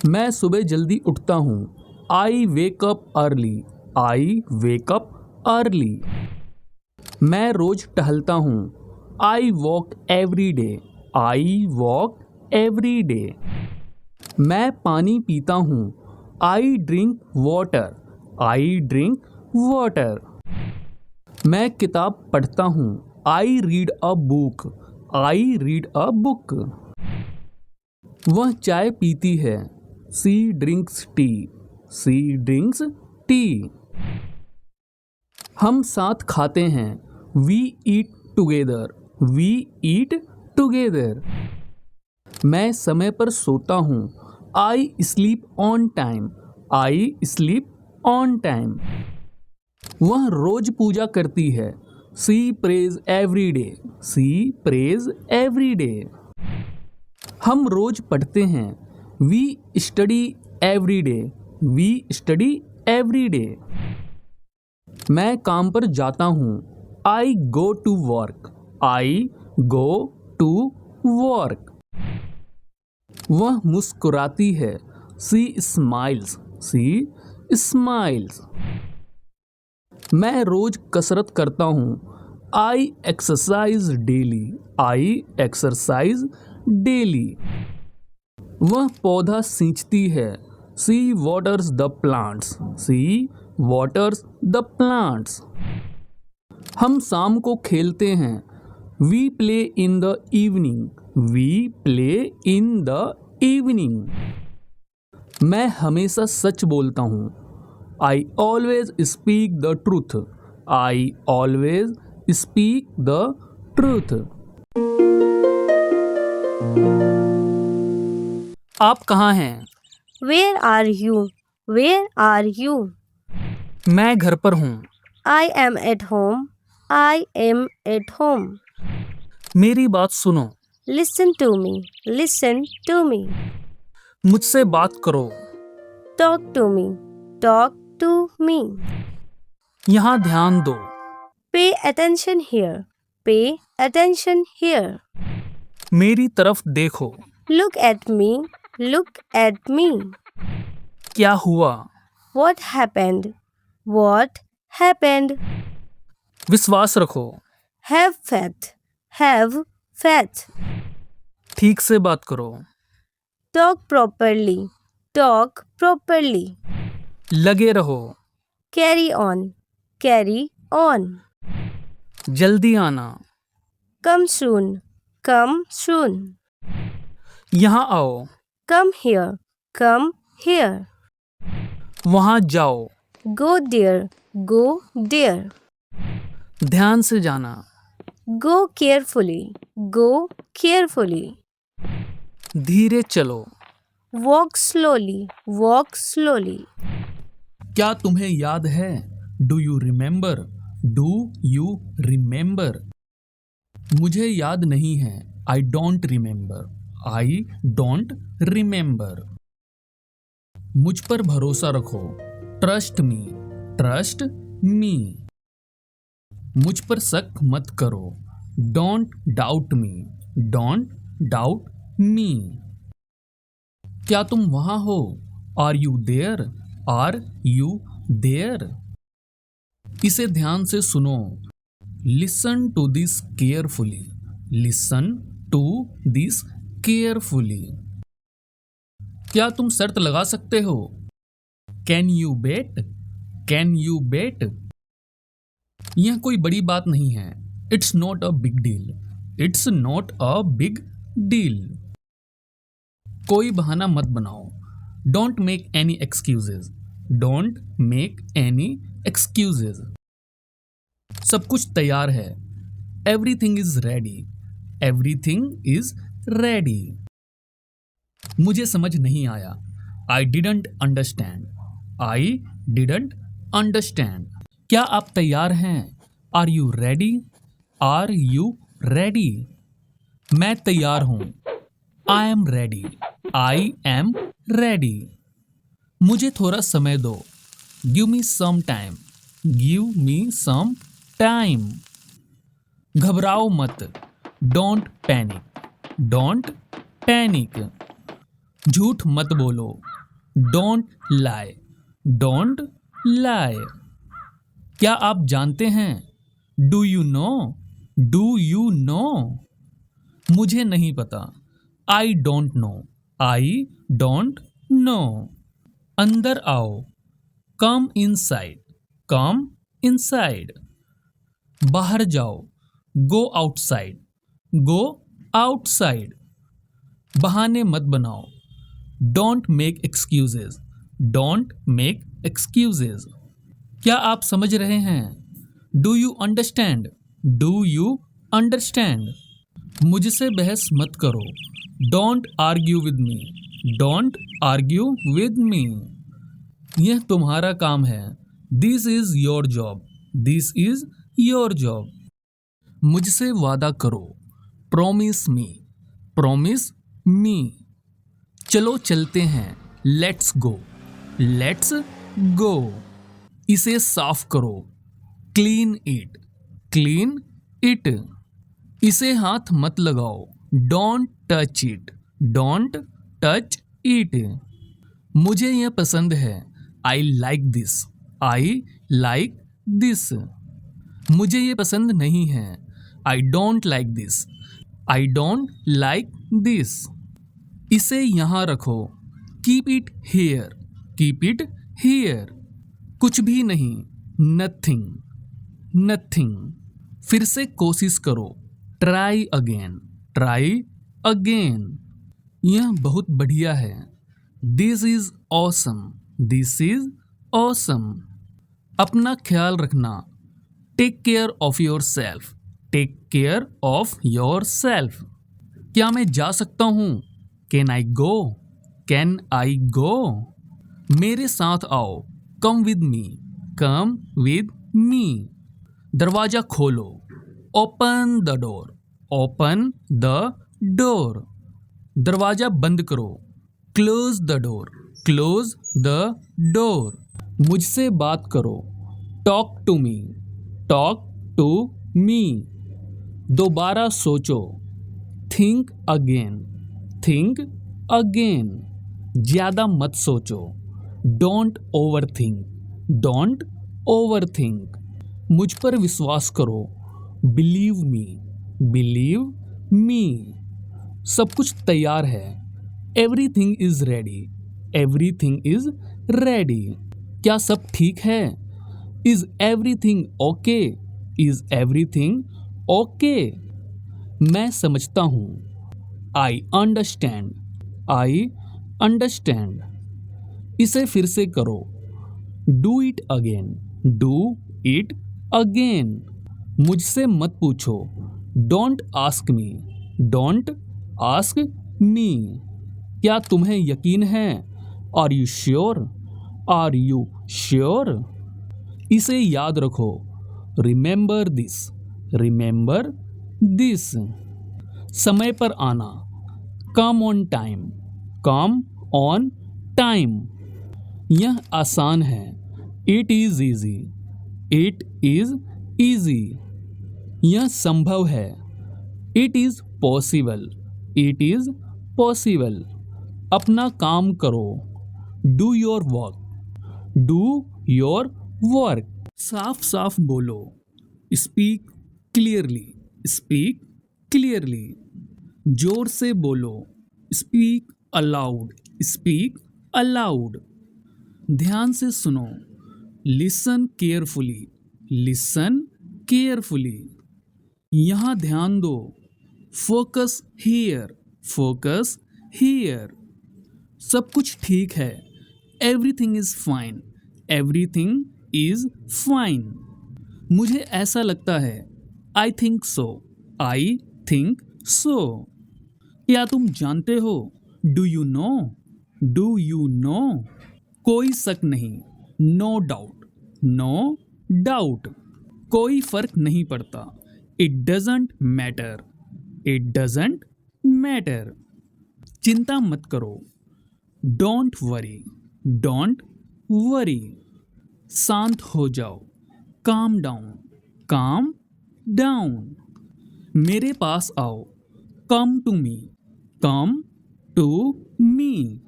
मैं सुबह जल्दी उठता हूँ। I wake up early. I wake up early. मैं रोज टहलता हूँ। I walk every day. I walk every day. मैं पानी पीता हूँ। I drink water. I drink water. मैं किताब पढ़ता हूँ। I read a book. I read a book. वह चाय पीती है। She drinks tea. She drinks tea. हम साथ खाते हैं। We eat together. We eat together. मैं समय पर सोता हूँ। I sleep on time. I sleep on time. वह रोज पूजा करती है। She prays every day. She prays every day. हम रोज पढ़ते हैं। We study every day. We study every day. मैं काम पर जाता हूँ। I go to work. I go to work. वह मुस्कुराती है। She smiles. She smiles. मैं रोज कसरत करता हूँ। I exercise daily. I exercise daily. वह पौधा सींचती है। सी waters the plants. She waters the plants. हम शाम को खेलते हैं। We play in the evening. We play in the evening. मैं हमेशा सच बोलता हूँ। I always speak the truth. I always speak the truth. आप कहाँ हैं? Where are you? Where are you? मैं घर पर हूँ। I am at home. I am at home. मेरी बात सुनो। Listen to me. Listen to me. मुझसे बात करो। Talk to me. Talk to me. यहाँ ध्यान दो। Pay attention here. Pay attention here. मेरी तरफ देखो। Look at me. Look at me. क्या हुआ? What happened? What happened? विश्वास रखो। Have faith. Have faith. ठीक से बात करो। Talk properly. Talk properly. लगे रहो। Carry on. Carry on. जल्दी आना। Come soon. Come soon. यहाँ आओ। Come here. Come here. वहाँ जाओ। Go there. Go there. ध्यान से जाना। Go carefully. Go carefully. धीरे चलो। Walk slowly. Walk slowly. क्या तुम्हें याद है? Do you remember? Do you remember? मुझे याद नहीं है। I don't remember. I don't remember. मुझ पर भरोसा रखो। Trust me. Trust me. मुझ पर शक मत करो। Don't doubt me. Don't doubt me. क्या तुम वहां हो? Are you there? Are you there? इसे ध्यान से सुनो। Listen to this carefully. Listen to this carefully. क्या तुम शर्त लगा सकते हो? Can you bat? Can you bet? यह कोई बड़ी बात नहीं है। It's not a big deal. It's not a big deal. कोई बहाना मत बनाओ। Don't make any excuses. Don't make any excuses. सब कुछ तैयार है। Everything is ready. Everything is ready. मुझे समझ नहीं आया। I didn't understand. I didn't understand. क्या आप तैयार हैं? Are you ready? Are you ready? मैं तैयार हूं। I am ready. I am ready. मुझे थोड़ा समय दो। Give me some time. Give me some time. घबराओ मत। Don't panic. Don't panic. झूठ मत बोलो, डोंट लाई, डोंट लाई। क्या आप जानते हैं, do you know, do you know. मुझे नहीं पता, आई don't know, I don't no. अंदर आओ, कम इनसाइड, कम इनसाइड। बाहर जाओ, गो आउटसाइड, गो आउटसाइड। बहाने मत बनाओ, don't make excuses, don't make excuses. क्या आप समझ रहे हैं, do you understand, do you understand. मुझसे बहस मत करो, don't argue with me, don't argue with me. यह तुम्हारा काम है, this is your job, this is your job. मुझसे वादा करो, प्रॉमिस मी, प्रॉमिस मी। चलो चलते हैं, लेट्स गो, लेट्स गो। इसे साफ करो, क्लीन इट, क्लीन इट। इसे हाथ मत लगाओ, don't touch it, don't touch it. मुझे यह पसंद है, I like this, I like this. मुझे ये पसंद नहीं है, I don't like this, I don't like this. इसे यहाँ रखो, keep it here, keep it here. कुछ भी नहीं, नथिंग, नथिंग। फिर से कोशिश करो, ट्राई अगेन, ट्राई अगेन। यह बहुत बढ़िया है, this is awesome, this is awesome. अपना ख्याल रखना, take care of yourself, take care of yourself. क्या मैं जा सकता हूँ, can I go, can I गो। मेरे साथ आओ, come with me, come with me. दरवाजा खोलो, open the door, open the door. दरवाजा बंद करो, close the door, close the door. मुझसे बात करो, talk to me, talk to me. दोबारा सोचो, थिंक अगेन, थिंक अगेन। ज्यादा मत सोचो, don't overthink, don't overthink. मुझ पर विश्वास करो, बिलीव मी, बिलीव मी। सब कुछ तैयार है, everything is ready, everything is ready. क्या सब ठीक है, is everything okay, is everything okay. मैं समझता हूँ, आई अंडरस्टैंड, आई अंडरस्टैंड। इसे फिर से करो, do it again, do it again. मुझसे मत पूछो, don't ask me, don't ask me. क्या तुम्हें यकीन है, are you sure, are you sure. इसे याद रखो, रिमेंबर दिस, रिमेंबर दिस। समय पर आना, come on time, come on time. यह आसान है, it is easy, it is easy. यह संभव है, it is possible, it is possible. अपना काम करो, do your work, do your work. साफ साफ बोलो, स्पीक क्लियरली, स्पीक क्लियरली। जोर से बोलो, स्पीक अलाउड, स्पीक अलाउड। ध्यान से सुनो, लिसन केयरफुली, लिसन केयरफुली। यहाँ ध्यान दो, फोकस हियर, फोकस हियर। सब कुछ ठीक है, everything is fine, everything is fine. मुझे ऐसा लगता है, I think so, I think so. क्या तुम जानते हो, do you know, do you know. कोई शक नहीं, नो डाउट, नो डाउट। कोई फर्क नहीं पड़ता, it doesn't matter, it doesn't matter. चिंता मत करो, डोंट वरी, डोंट वरी। शांत हो जाओ, काम डाउन, काम डाउन। मेरे पास आओ, come to me, come to मी।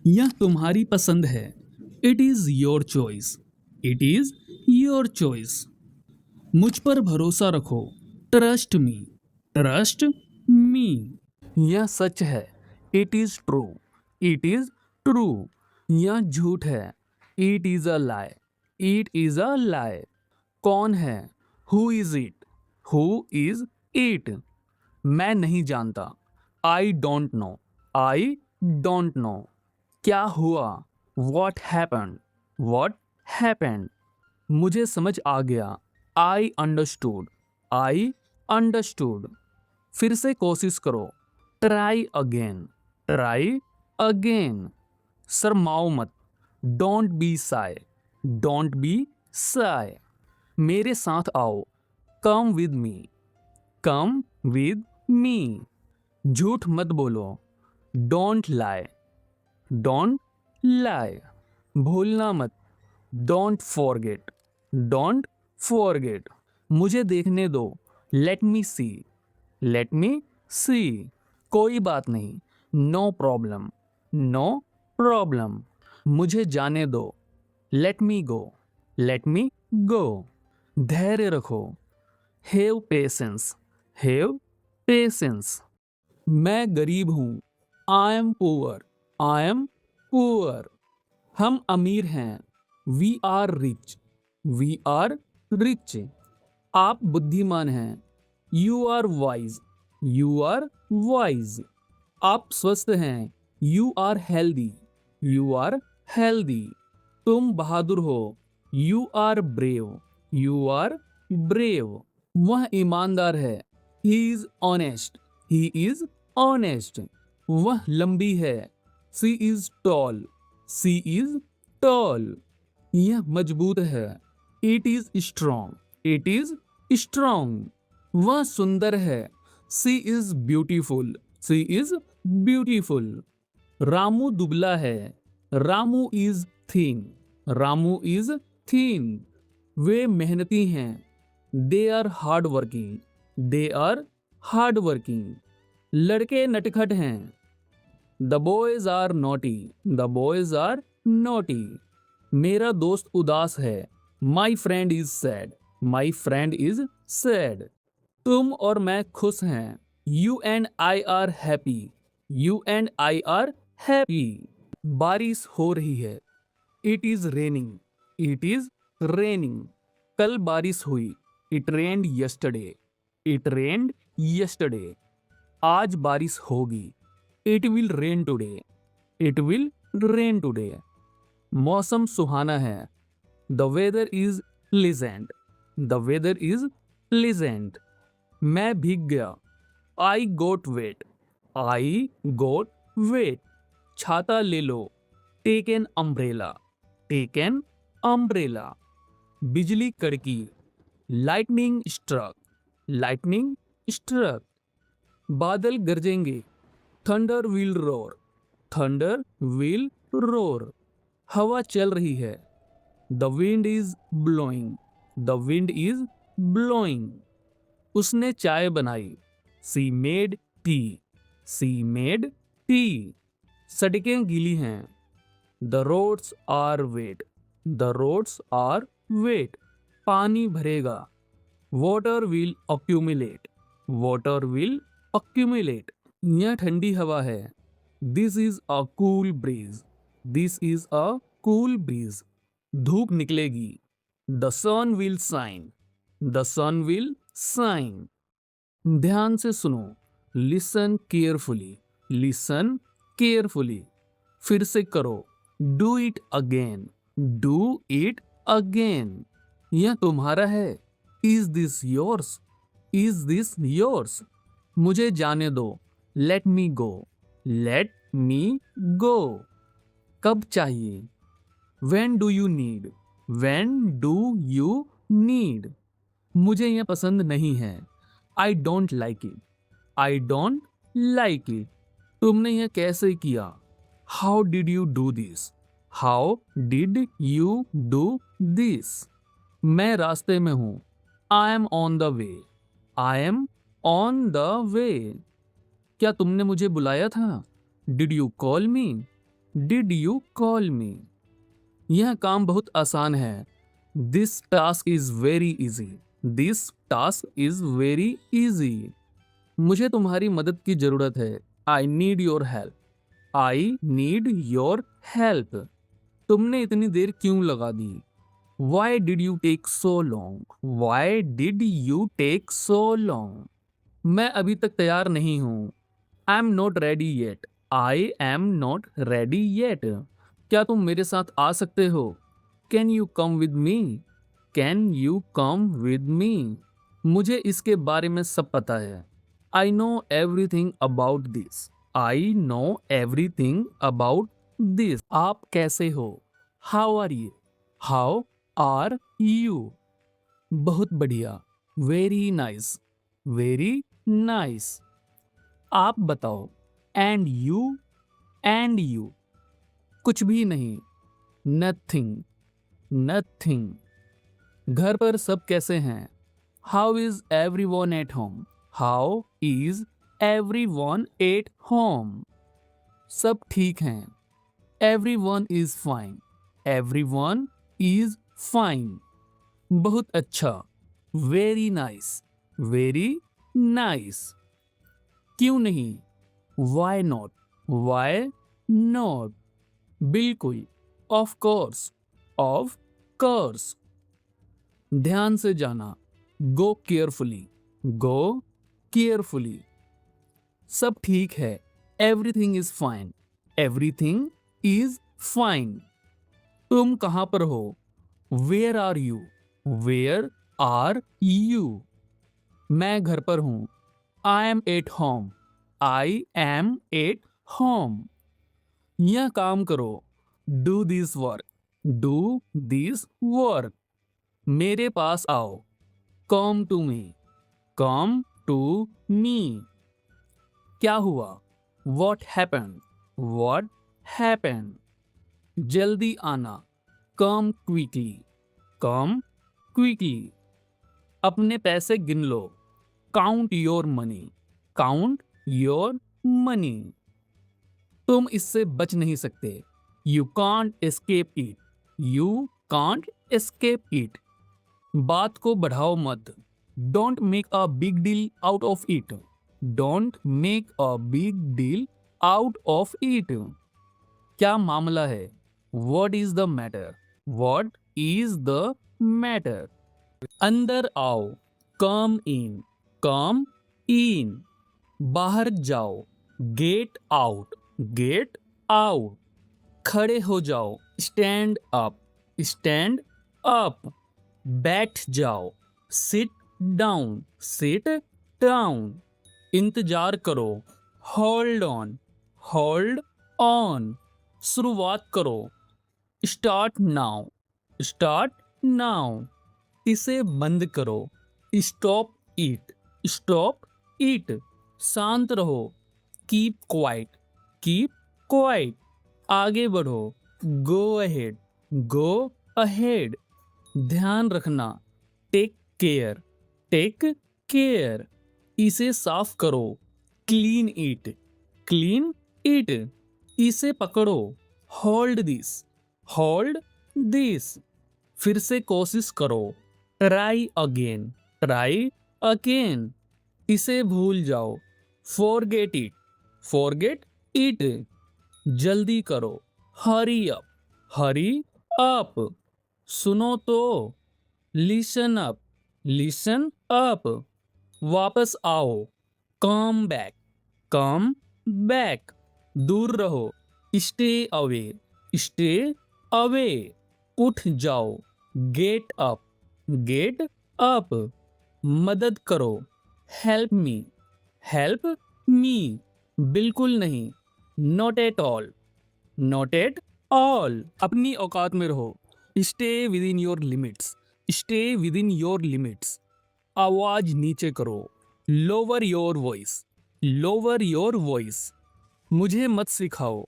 यह तुम्हारी पसंद है। It is your choice. It is your choice. मुझ पर भरोसा रखो। Trust me. Trust me. यह सच है। It is true. It is true. यह झूठ है। It is a lie. It is a lie. कौन है? Who is it? Who is it? मैं नहीं जानता। I don't know. I don't know. क्या हुआ? What happened? What happened? मुझे समझ आ गया। I understood. I understood. फिर से कोशिश करो। Try again. Try again. शर्माओ मत। Don't be shy. Don't be shy. मेरे साथ आओ। Come with me. Come with me. झूठ मत बोलो। Don't lie. Don't lie. भूलना मत। Don't forget. Don't forget. मुझे देखने दो। Let me see. Let me see. कोई बात नहीं। No problem. No problem. मुझे जाने दो। Let me go. Let me go. धैर्य रखो। Have patience. Have patience. मैं गरीब हूँ। I am poor. I am poor. हम अमीर हैं। We are rich. We are rich. आप बुद्धिमान हैं। You are wise. You are wise. आप स्वस्थ हैं। You are healthy. You are healthy. तुम बहादुर हो। You are brave. You are brave. वह ईमानदार है। He is honest. He is honest. वह लंबी है। She is tall. She is tall. यह मजबूत है। It is strong. It is strong. वह सुंदर है। She is beautiful. She is beautiful. Ramu दुबला है। Ramu is thin. Ramu is thin. वे मेहनती हैं। They are hard working. They are hard working. लड़के नटखट हैं। The boys are naughty. The boys are naughty. मेरा दोस्त उदास है। My friend is sad. My friend is sad. तुम और मैं खुश हैं। You and I are happy. You and I are happy. बारिश हो रही है। It is raining. It is raining. कल बारिश हुई। It rained yesterday. It rained yesterday. आज बारिश होगी। It will rain today. It will rain today. मौसम सुहाना है। The weather is pleasant. The weather is pleasant. मैं भीग गया। I got wet. I got wet. छाता ले लो। Take an umbrella. Take an umbrella. बिजली कड़की। Lightning struck. Lightning struck. बादल गरजेंगे। Thunder will roar. Thunder will roar. हवा चल रही है। The wind is blowing. The wind is blowing. उसने चाय बनाई। She made tea. She made tea. सड़कें गीली हैं। The roads are wet. The roads are wet. पानी भरेगा। Water will accumulate. Water will accumulate. यह ठंडी हवा है। This is a cool breeze. This is a cool breeze. धूप निकलेगी। The sun will shine. The sun will shine. ध्यान से सुनो। Listen carefully. Listen carefully. फिर से करो। Do it again. Do it again. यह तुम्हारा है। Is this yours? Is this yours? मुझे जाने दो। Let me go. Let me गो। कब चाहिए? When do you need? When do you need? मुझे यह पसंद नहीं है। I don't like it. I don't like it. तुमने यह कैसे किया? How did you do this? How did you do this? मैं रास्ते में हूँ। I am on the way. I am on the way. क्या तुमने मुझे बुलाया था? Did you call me? Did you call me? यह काम बहुत आसान है। This task is very easy. This task is very easy. मुझे तुम्हारी मदद की जरूरत है। I need your help. I need your help. तुमने इतनी देर क्यों लगा दी? Why did you take so long? Why did you take so long? मैं अभी तक तैयार नहीं हूं। I am not ready yet. I am not ready yet. क्या तुम मेरे साथ आ सकते हो? Can you come with me? Can you come with me? मुझे इसके बारे में सब पता है। I know everything about this. I know everything about this. आप कैसे हो? How are you? How are you? बहुत बढ़िया। Very nice. Very nice. आप बताओ। And you? And you? कुछ भी नहीं। नथिंग। नथिंग। घर पर सब कैसे हैं? How is everyone at home? How is everyone at home? सब ठीक हैं। Everyone is fine. Everyone is fine. बहुत अच्छा। Very nice. Very nice. क्यों नहीं? Why not? Why not? बिल्कुल। Of course. Of course. ध्यान से जाना। Go carefully. Go carefully. सब ठीक है। Everything is fine. Everything is fine. तुम कहां पर हो? Where are you? Where are you? मैं घर पर हूं। I am at home. I am at home. यह काम करो। Do this work. Do this work. मेरे पास आओ। Come to me. Come to me. क्या हुआ? What happened? What happened? जल्दी आना। Come quickly. Come quickly. अपने पैसे गिन लो। Count your money. Count your money. तुम इससे बच नहीं सकते। You can't escape it. You can't escape it. बात को बढ़ाओ मत। Don't make a big deal out of it. Don't make a big deal out of it. क्या मामला है? What is the matter? What is the matter? अंदर आओ। कम इन। कम इन। बाहर जाओ। Get out. Get out. खड़े हो जाओ। Stand up. Stand up. बैठ जाओ। Sit down. Sit down. इंतजार करो। Hold on. Hold on. शुरुआत करो। Start now. Start now. इसे बंद करो। Stop it. Stop it. शांत रहो। Keep quiet. Keep quiet. आगे बढ़ो। गो अहेड। Go ahead. ध्यान रखना। Take care. Take care. इसे साफ करो। Clean it. Clean it. इसे पकड़ो। Hold this. Hold this. फिर से कोशिश करो। Try again. Try again. इसे भूल जाओ। Forget it. Forget it. जल्दी करो। Hurry up. Hurry up. सुनो तो। Listen up. Listen up. वापस आओ। Come back. Come back. दूर रहो। Stay away. Stay away. उठ जाओ। Get up. Get up. मदद करो। Help me. Help me. बिल्कुल नहीं। Not at all. Not at all. अपनी औकात में रहो। Stay within your limits. Stay within your limits. आवाज नीचे करो। Lower your voice. Lower your voice. मुझे मत सिखाओ।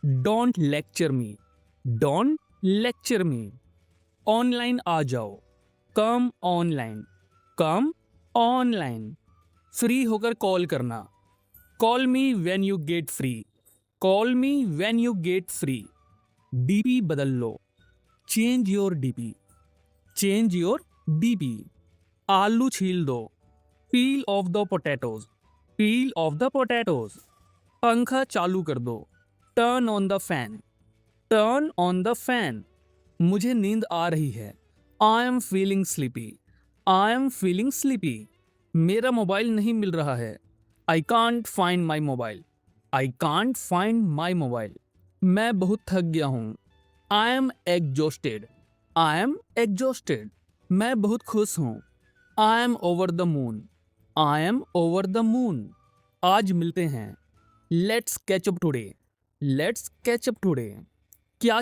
Don't lecture me. Don't lecture me. Online आ जाओ। Come online. Come online. Free होकर कॉल करना। Call me when you get free. Call me when you get free. DP बदल लो। Change your DP. Change your DP. आलू छील दो। पील of the potatoes. Peel of the potatoes. पंखा चालू कर दो। Turn on the fan. Turn on the fan. मुझे नींद आ रही है। I am feeling sleepy. I am feeling sleepy. मेरा मोबाइल नहीं मिल रहा है। I can't find my mobile. I can't find my mobile. मैं बहुत थक गया हूँ। I am exhausted. I am exhausted. मैं बहुत खुश हूँ। I M over the moon. I am over the moon. आज मिलते हैं। Let's catch up today. Let's catch up today. क्या